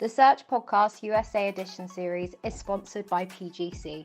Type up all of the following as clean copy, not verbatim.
The Search Podcast USA Edition series is sponsored by PGC.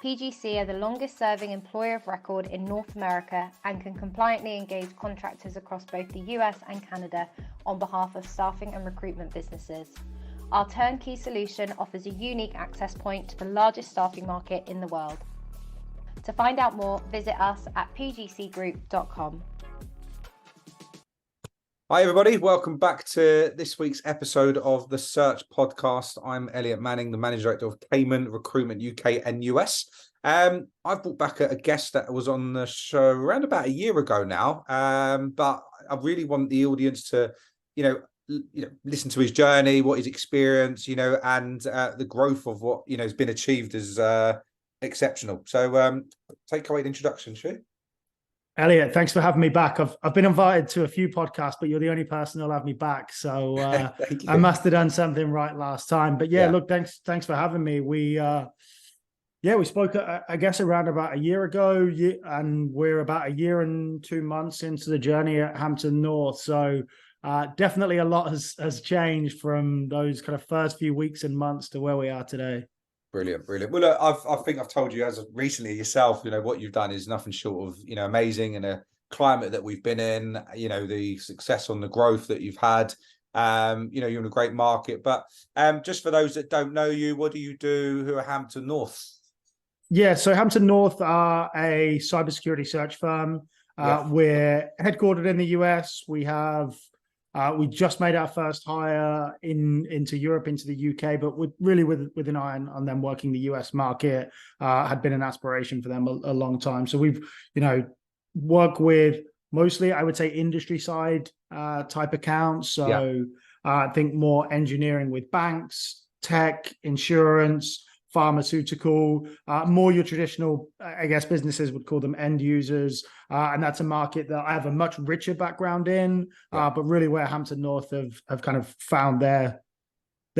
PGC are the longest serving employer of record in North America and can compliantly engage contractors across both the US and Canada on behalf of staffing and recruitment businesses. Our turnkey solution offers a unique access point to the largest staffing market in the world. To find out more, visit us at pgcgroup.com. Hi everybody, welcome back to this week's episode of the Search Podcast. I'm Elliott Manning, the Managing Director of Cayman Recruitment UK and US. I've brought back a guest that was on the show around about a year ago now, but I really want the audience to, listen to his journey, what his experience, and the growth of what, has been achieved is exceptional. So take away the introduction, shall you? Elliott, thanks for having me back. I've been invited to a few podcasts, but you're the only person who'll have me back. So I must have done something right last time. But look, thanks for having me. We spoke, I guess, around about a year ago, and we're about a year and 2 months into the journey at Hampton North. So definitely a lot has changed from those kind of first few weeks and months to where we are today. Brilliant. Well, look, I think I've told you as of recently yourself, what you've done is nothing short of, amazing, in a climate that we've been in, the success on the growth that you've had. You're in a great market. But just for those that don't know you, what do you do? Who are Hampton North? Yeah, so Hampton North are a cybersecurity search firm. We're headquartered in the US. We just made our first hire into Europe, into the UK, but with an eye on them working the US market. Had been an aspiration for them a long time. So we've, worked with mostly, I would say, industry side type accounts. So I think more engineering with banks, tech, insurance, pharmaceutical, more your traditional, I guess businesses would call them end users. And that's a market that I have a much richer background in, but really where Hampton North have kind of found their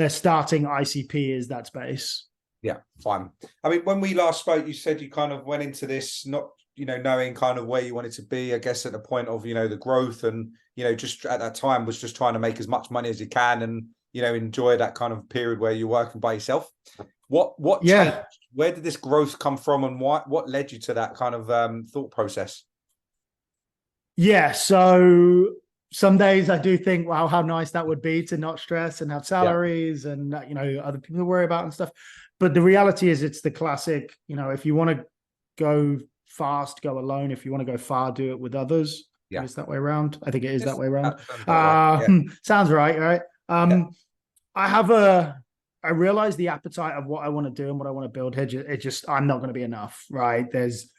starting ICP is that space. Yeah, fine. I mean, when we last spoke, you said you kind of went into this not, knowing kind of where you wanted to be, I guess, at the point of, the growth and, just at that time was just trying to make as much money as you can and, enjoy that kind of period where you're working by yourself. What changed? Where did this growth come from, and what led you to that kind of thought process? Yeah, so some days I do think, wow, how nice that would be to not stress and have salaries and other people to worry about and stuff. But the reality is, it's the classic. If you want to go fast, go alone. If you want to go far, do it with others. Yeah, it's that way around. I think it is that way around. Sounds right? I realize the appetite of what I want to do and what I want to build here. I'm not going to be enough, right? There's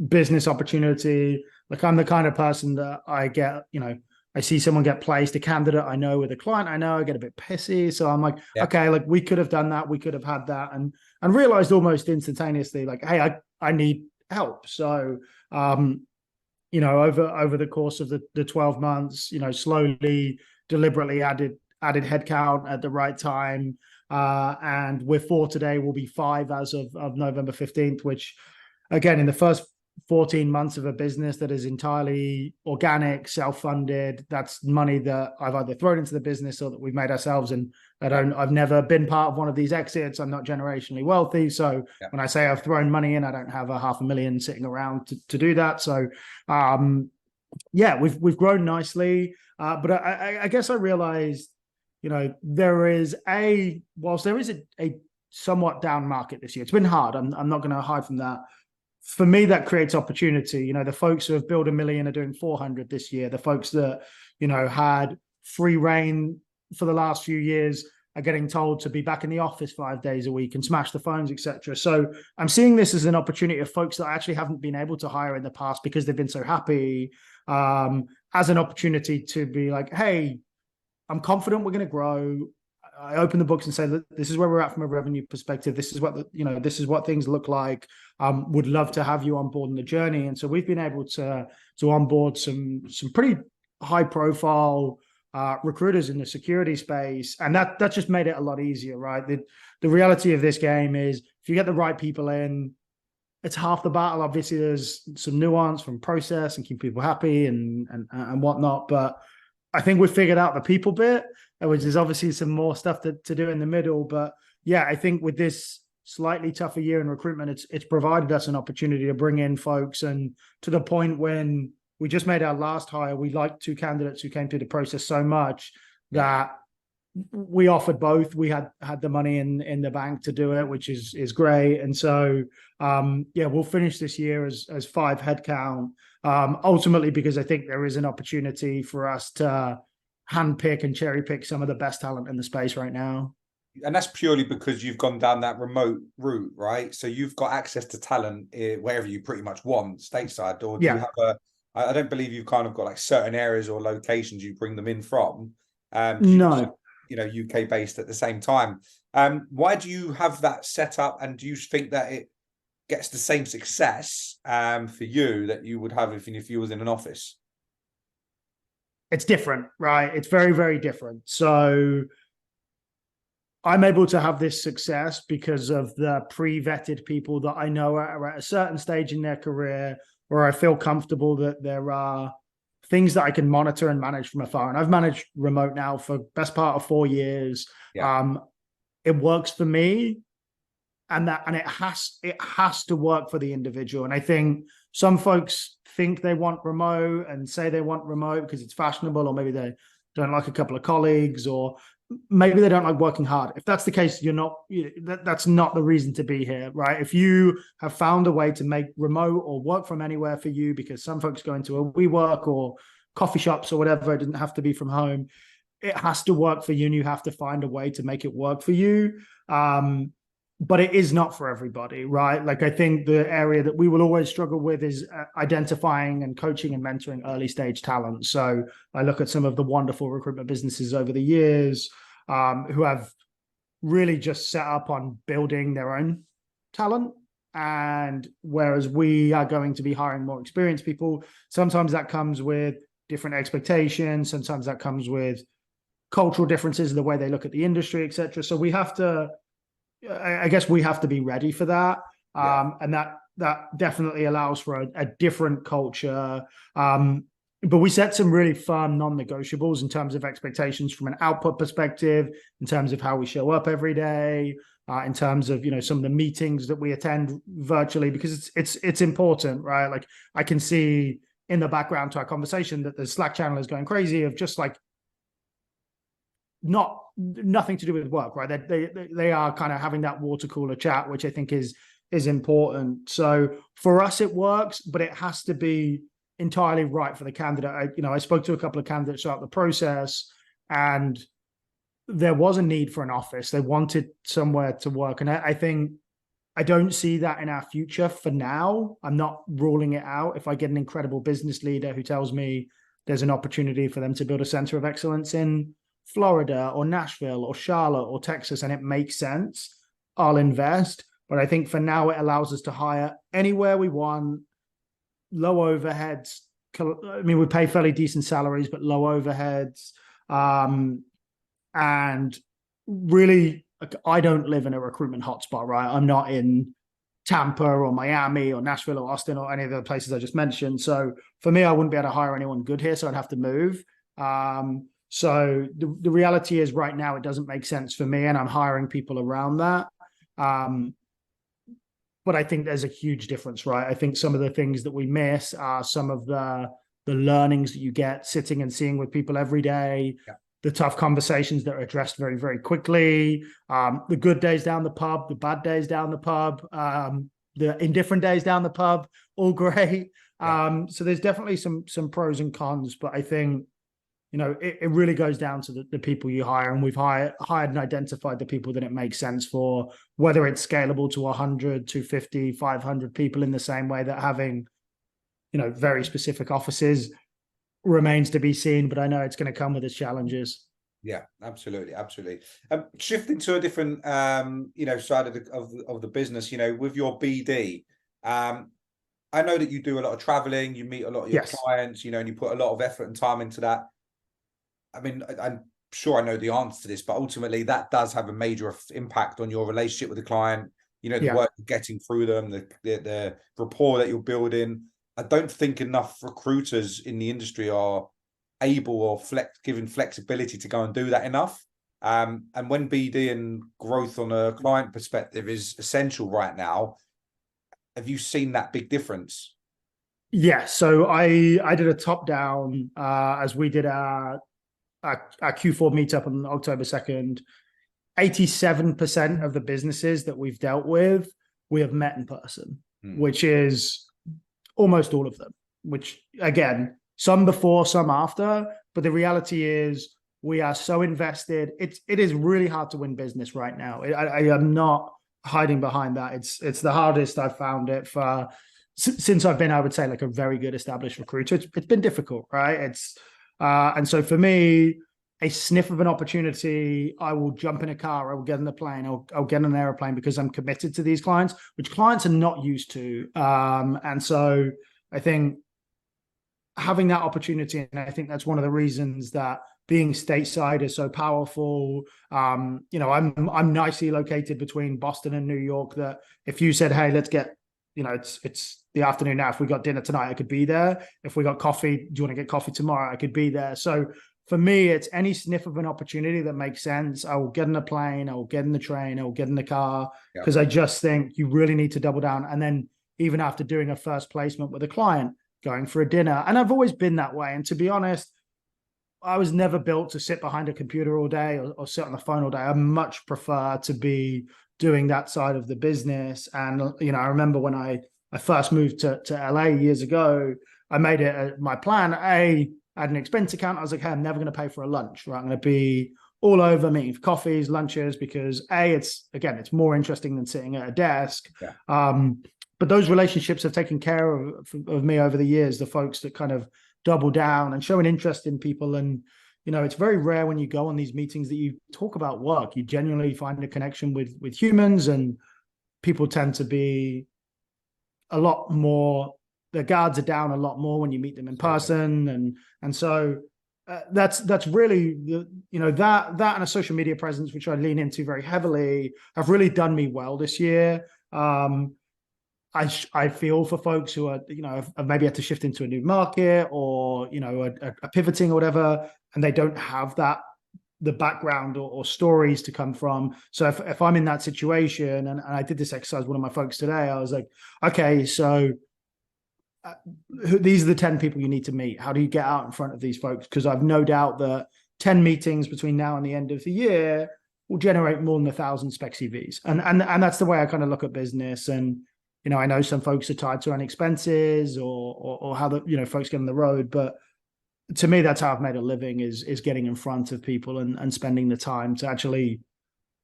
business opportunity. Like, I'm the kind of person that I get, I see someone get placed, a candidate I know with a client I know, I get a bit pissy. So I'm like, okay, like we could have done that. We could have had that. And realized almost instantaneously, like, hey, I need help. So, over the course of the 12 months, slowly, deliberately added headcount at the right time. And we're 4 today, we'll be 5 as of November 15th, which again, in the first 14 months of a business that is entirely organic, self-funded, that's money that I've either thrown into the business or that we've made ourselves. And I've never been part of one of these exits. I'm not generationally wealthy. So when I say I've thrown money in, I don't have $500,000 sitting around to do that. So we've grown nicely. But I guess I realized, there is whilst there is a somewhat down market this year, it's been hard. I'm not going to hide from that. For me, that creates opportunity. The folks who have built $1 million are doing 400 this year. The folks that, had free reign for the last few years are getting told to be back in the office 5 days a week and smash the phones, etc. So I'm seeing this as an opportunity of folks that I actually haven't been able to hire in the past because they've been so happy, as an opportunity to be like, hey, I'm confident we're going to grow. I open the books and say, look, this is where we're at from a revenue perspective. This is what this is what things look like. Would love to have you on board in the journey. And so we've been able to onboard some pretty high profile recruiters in the security space, and that just made it a lot easier, right? The reality of this game is, if you get the right people in, it's half the battle. Obviously, there's some nuance from process and keep people happy and whatnot, but I think we've figured out the people bit, which is obviously some more stuff to do in the middle. But yeah, I think with this slightly tougher year in recruitment, it's provided us an opportunity to bring in folks, and to the point when we just made our last hire, we liked two candidates who came through the process so much that we offered both. We had the money in the bank to do it, which is great. And so yeah, we'll finish this year as 5 headcount, ultimately because I think there is an opportunity for us to handpick and cherry pick some of the best talent in the space right now. And that's purely because you've gone down that remote route, right? So you've got access to talent wherever you pretty much want, stateside, or do you have I don't believe you've kind of got like certain areas or locations you bring them in from. No. UK based at the same time. Why do you have that set up, and do you think that it gets the same success for you that you would have if you was in an office? It's different, right? It's very, very different. So I'm able to have this success because of the pre-vetted people that I know are at a certain stage in their career where I feel comfortable that there are things that I can monitor and manage from afar. And I've managed remote now for best part of 4 years. Yeah. It works for me, and it has to work for the individual. And I think some folks think they want remote and say they want remote because it's fashionable, or maybe they don't like a couple of colleagues, or maybe they don't like working hard. If that's the case, that's not the reason to be here, right? If you have found a way to make remote or work from anywhere for you, because some folks go into a WeWork or coffee shops or whatever, it doesn't have to be from home. It has to work for you, and you have to find a way to make it work for you. But it is not for everybody, right? Like, I think the area that we will always struggle with is identifying and coaching and mentoring early stage talent. So I look at some of the wonderful recruitment businesses over the years who have really just set up on building their own talent. And whereas we are going to be hiring more experienced people, sometimes that comes with different expectations. Sometimes that comes with cultural differences in the way they look at the industry, et cetera. So I guess we have to be ready for that. And that definitely allows for a different culture. But we set some really firm non-negotiables in terms of expectations from an output perspective, in terms of how we show up every day, in terms of, some of the meetings that we attend virtually, because it's important, right? Like, I can see in the background to our conversation that the Slack channel is going crazy of just like nothing to do with work, right? They are kind of having that water cooler chat, which I think is important. So for us, it works, but it has to be entirely right for the candidate. I spoke to a couple of candidates throughout the process, and there was a need for an office. They wanted somewhere to work, and I think I don't see that in our future for now. I'm not ruling it out. If I get an incredible business leader who tells me there's an opportunity for them to build a center of excellence in Florida or Nashville or Charlotte or Texas, and it makes sense, I'll invest. But I think for now, it allows us to hire anywhere we want, low overheads. I mean, we pay fairly decent salaries, but low overheads. And really, I don't live in a recruitment hotspot, right? I'm not in Tampa or Miami or Nashville or Austin or any of the places I just mentioned. So for me, I wouldn't be able to hire anyone good here, so I'd have to move. So the reality is right now it doesn't make sense for me, and I'm hiring people around that. But I think there's a huge difference, right? I think some of the things that we miss are some of the learnings that you get sitting and seeing with people every day, the tough conversations that are addressed very, very quickly, the good days down the pub, the bad days down the pub, the indifferent days down the pub, all great. So there's definitely some pros and cons, but I think it really goes down to the people you hire, and we've hired and identified the people that it makes sense for, whether it's scalable to 100, 250, 500 people in the same way that having, very specific offices remains to be seen, but I know it's going to come with its challenges. Yeah, absolutely. Shifting to a different, side of the business, with your BD, I know that you do a lot of traveling, you meet a lot of your clients, and you put a lot of effort and time into that. I mean, I'm sure I know the answer to this, but ultimately that does have a major impact on your relationship with the client. The work you're getting through them, the rapport that you're building. I don't think enough recruiters in the industry are able or given flexibility to go and do that enough. And when BD and growth on a client perspective is essential right now, have you seen that big difference? Yeah, so I did a top down as we did our Q4 meetup on October 2nd. 87% of the businesses that we've dealt with, we have met in person, which is almost all of them, which again, some before, some after. But the reality is we are so invested. It is really hard to win business right now. I am not hiding behind that. It's the hardest I've found it since I've been, I would say, like a very good established recruiter. It's been difficult, right? And so for me, a sniff of an opportunity, I will jump in a car, I will get in the plane, I'll get in an airplane because I'm committed to these clients, which clients are not used to. And so I think having that opportunity, and I think that's one of the reasons that being stateside is so powerful. I'm nicely located between Boston and New York, that if you said, hey, let's get, it's the afternoon now. If we got dinner tonight, I could be there. If we got coffee, do you want to get coffee tomorrow? I could be there. So for me, it's any sniff of an opportunity that makes sense. I will get in a plane, I will get in the train, I will get in the car, because I just think you really need to double down. And then even after doing a first placement with a client, going for a dinner. And I've always been that way. And to be honest, I was never built to sit behind a computer all day or sit on the phone all day. I much prefer to be doing that side of the business. And, I remember when I first moved to LA years ago, I made it my plan. I had an expense account. I was like, hey, I'm never going to pay for a lunch, right? I'm going to be all over meeting for coffees, lunches, because it's more interesting than sitting at a desk. Yeah. But those relationships have taken care of me over the years, the folks that kind of double down and show an interest in people. And, it's very rare when you go on these meetings that you talk about work. You genuinely find a connection with humans, and people tend to be a lot more, their guards are down a lot more when you meet them in person. And so that's really, that and a social media presence, which I lean into very heavily, have really done me well this year. I feel for folks who are, have maybe had to shift into a new market or, a pivoting or whatever, and they don't have the background or stories to come from. So if I'm in that situation, and I did this exercise with one of my folks today, I was like, okay, so these are the 10 people you need to meet. How do you get out in front of these folks? Because I've no doubt that 10 meetings between now and the end of the year will generate more than 1,000 spec CVs. And that's the way I kind of look at business. And, I know some folks are tied to own expenses or how folks get on the road, but to me, that's how I've made a living is getting in front of people and spending the time to actually,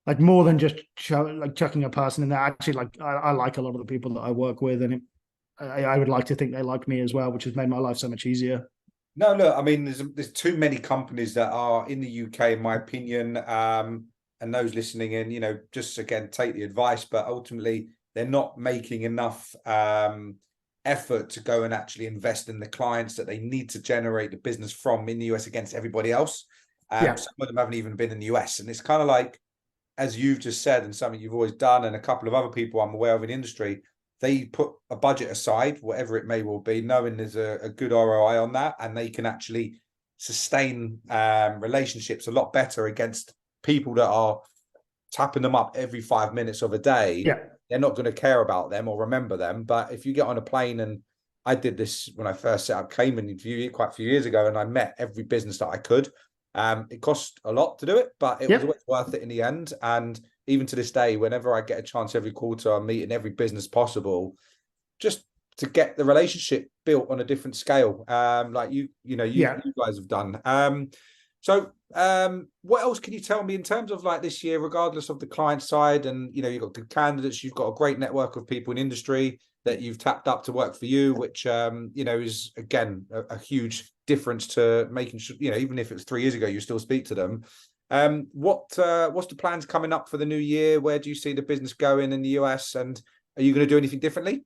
like, more than just chucking a person in there. Actually, I like a lot of the people that I work with, and I would like to think they like me as well, which has made my life so much easier. No, look, I mean, there's too many companies that are in the UK, in my opinion, and those listening in, just again, take the advice, but ultimately they're not making enough effort to go and actually invest in the clients that they need to generate the business from in the US against everybody else. Some of them haven't even been in the US. And it's kind of like, as you've just said, and something you've always done, and a couple of other people I'm aware of in the industry, they put a budget aside, whatever it may well be, knowing there's a good ROI on that, and they can actually sustain relationships a lot better against people that are tapping them up every 5 minutes of a day. Yeah. They're not going to care about them or remember them. But if you get on a plane, and I did this when I first set up Cayman quite a few years ago, and I met every business that I could. It cost a lot to do it, but it was always worth it in the end. And even to this day, whenever I get a chance every quarter, I'm meeting every business possible, just to get the relationship built on a different scale, like you guys have done. So what else can you tell me in terms of like this year, regardless of the client side, and you've got good candidates, you've got a great network of people in industry that you've tapped up to work for you, which is again a huge difference to making sure, even if it was 3 years ago, you still speak to them. What's the plans coming up for the new year? Where do you see the business going in the US, and are you going to do anything differently?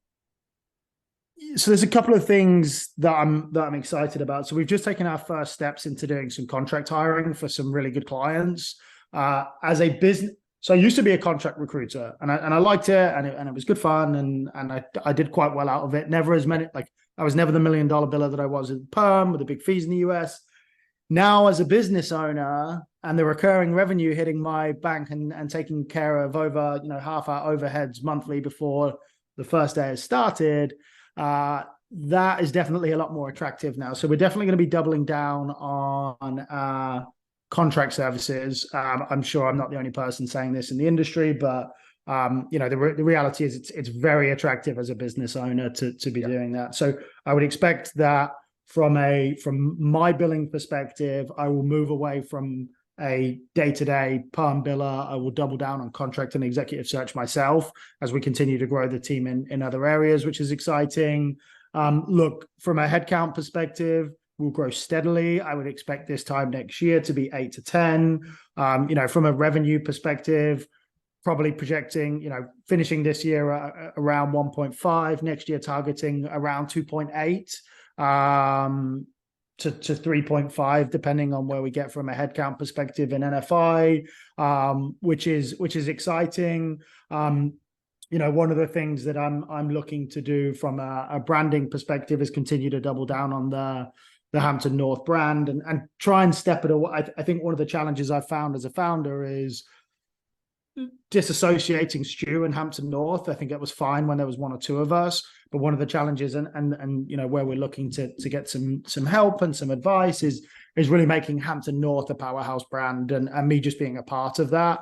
So there's a couple of things that I'm excited about. So we've just taken our first steps into doing some contract hiring for some really good clients as a business. So I used to be a contract recruiter, and I liked it, and it was good fun, and I did quite well out of it. Never as many, like I was never the $1 million biller that I was in perm with the big fees in the US. now as a business owner and the recurring revenue hitting my bank and taking care of over, half our overheads monthly before the first day has started, that is definitely a lot more attractive now. So we're definitely going to be doubling down on contract services. I'm sure I'm not the only person saying this in the industry, but the reality is it's very attractive as a business owner to be doing that. So I would expect that from my billing perspective, I will move away from a day-to-day perm biller. I will double down on contract and executive search myself as we continue to grow the team in other areas, which is exciting. Look, from a headcount perspective, we'll grow steadily. I would expect this time next year to be 8 to 10. From a revenue perspective, probably projecting, finishing this year around 1.5, next year targeting around 2.8 to 3.5, depending on where we get from a headcount perspective in NFI, which is exciting. One of the things that I'm looking to do from a branding perspective is continue to double down on the Hampton North brand and try and step it away. I think one of the challenges I've found as a founder is disassociating Stu and Hampton North. I think it was fine when there was one or two of us, but one of the challenges and where we're looking to get some help and some advice is really making Hampton North a powerhouse brand and me just being a part of that,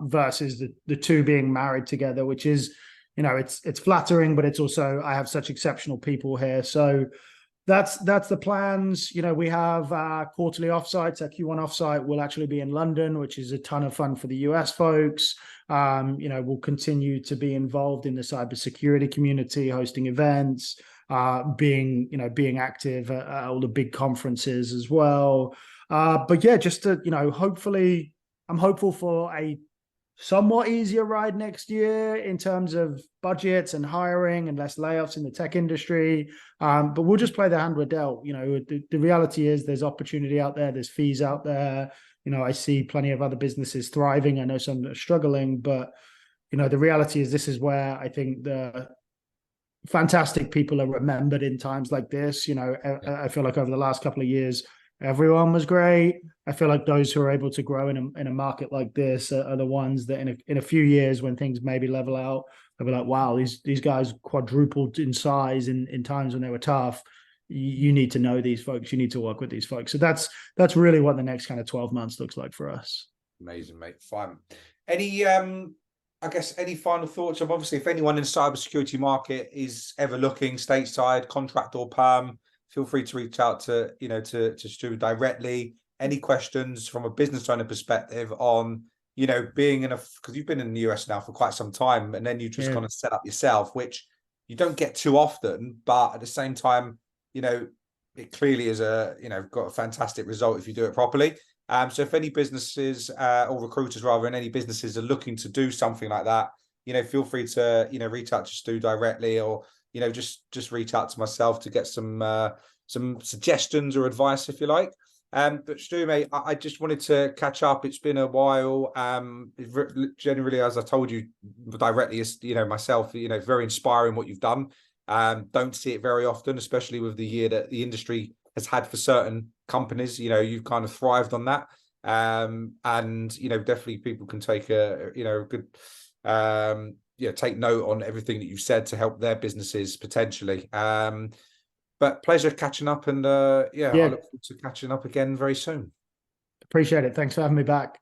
versus the two being married together, which is, it's flattering, but it's also, I have such exceptional people here. So that's the plans. We have quarterly offsites. Our Q1 offsite will actually be in London, which is a ton of fun for the US folks. We'll continue to be involved in the cybersecurity community, hosting events, being active at all the big conferences as well. But yeah, just to, hopefully, I'm hopeful for a somewhat easier ride next year in terms of budgets and hiring and less layoffs in the tech industry. But we'll just play the hand we're dealt. The reality is there's opportunity out there. There's fees out there. I see plenty of other businesses thriving. I know some are struggling, but, the reality is this is where I think the fantastic people are remembered in times like this. I feel like over the last couple of years, everyone was great. I feel like those who are able to grow in a market like this are the ones that in a few years when things maybe level out, they'll be like, wow, these guys quadrupled in size in times when they were tough. You need to know these folks. You need to work with these folks. So that's really what the next kind of 12 months looks like for us. Amazing, mate. Fine. Any any final thoughts of, obviously, if anyone in the cybersecurity market is ever looking stateside, contract or perm, feel free to reach out to Stuart directly. Any questions from a business owner perspective on, being because you've been in the US now for quite some time, and then you just kind of set up yourself, which you don't get too often, but at the same time, it clearly is got a fantastic result if you do it properly. So if any businesses or recruiters rather, and any businesses are looking to do something like that, feel free to, reach out to Stu directly, or, just reach out to myself to get some suggestions or advice if you like. But Stu, mate, I just wanted to catch up. It's been a while. Generally, as I told you directly, as myself, very inspiring what you've done. Don't see it very often, especially with the year that the industry has had for certain companies. You've kind of thrived on that. And definitely people can take a good take note on everything that you've said to help their businesses potentially. But pleasure catching up, and I look forward to catching up again very soon. Appreciate it. Thanks for having me back.